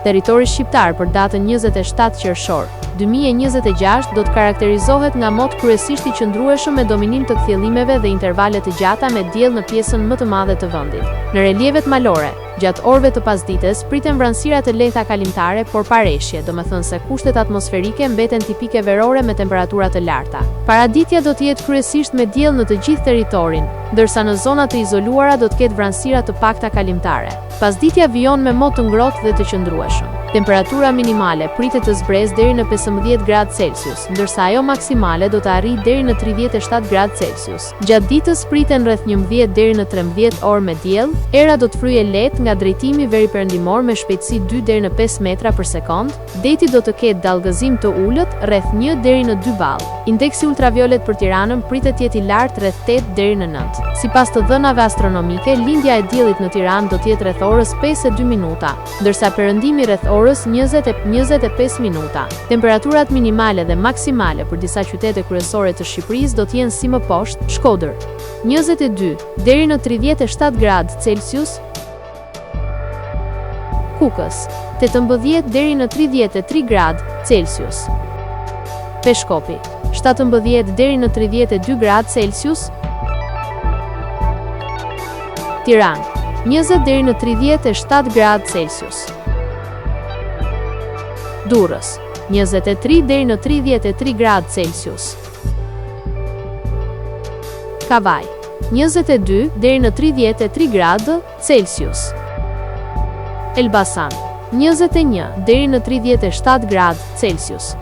Territori shqiptar për datën 27 qershor 2026 do të karakterizohet nga mot kryesisht i qëndrueshëm me dominim të kthjellimeve dhe intervale të gjata me diell në pjesën më të madhe të vendit. Në relievet malore, gjatë orëve të pasdites priten vranësira të lehta kalimtare, por pa reshje, domethënë se kushtet atmosferike mbeten tipike verore me temperatura të larta. Paraditja do të jetë kryesisht me diell në të gjithë territorin, ndërsa në zona të izoluara do të ketë vranësira të pakta kalimtare. Pasditja vijon me mot të ngrohtë dhe të qëndrueshëm. Temperatura minimale pritet të zbresë deri në 15 gradë Celsius, ndërsa ajo maksimale do të arrijë deri në 37 gradë Celsius. Gjatë ditës priten rreth 11 deri në 13 orë me diell, era do të fryejë lehtë nga drejtimi veriperëndimor me shpejtësi 2 deri në 5 metra për sekond. Deti do të ketë dallgëzim të ulët rreth 1 deri në 2 ball. Indeksi ultraviolet për Tiranën pritet të jetë i lartë rreth 8 deri në 9. Sipas të dhënave astronomike, lindja e diellit në Tiranë do të jetë rreth orës 5:02 minuta, ndërsa perëndimi rreth orës 20:25 minuta. Temperaturat minimale dhe maksimale për disa qytete kryesore të Shqipërisë do të jenë si më poshtë: Shkodër 22 deri në 37 gradë Celsius, Kukës 18 deri në 33 gradë Celsius, Peshkopi 17 deri në 32 gradë Celsius, Tiranë 20 deri në 37 gradë Celsius, Durrës 23 deri në 33 gradë Celsius, Kavaj 22 deri në 33 gradë Celsius, Elbasan 21 deri në 37 gradë Celsius,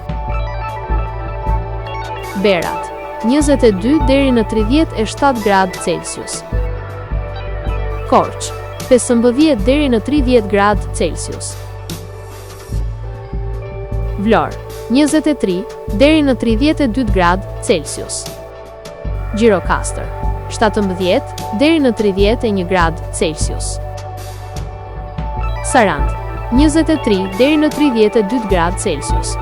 Berat 22 deri në 37 gradë Celsius, Korç 15 deri në 30 gradë Celsius, Vlorë 23 deri në 32 gradë Celsius, Gjirokastër 17 deri në 31 gradë Celsius, Sarandë 23 deri në 32 gradë Celsius.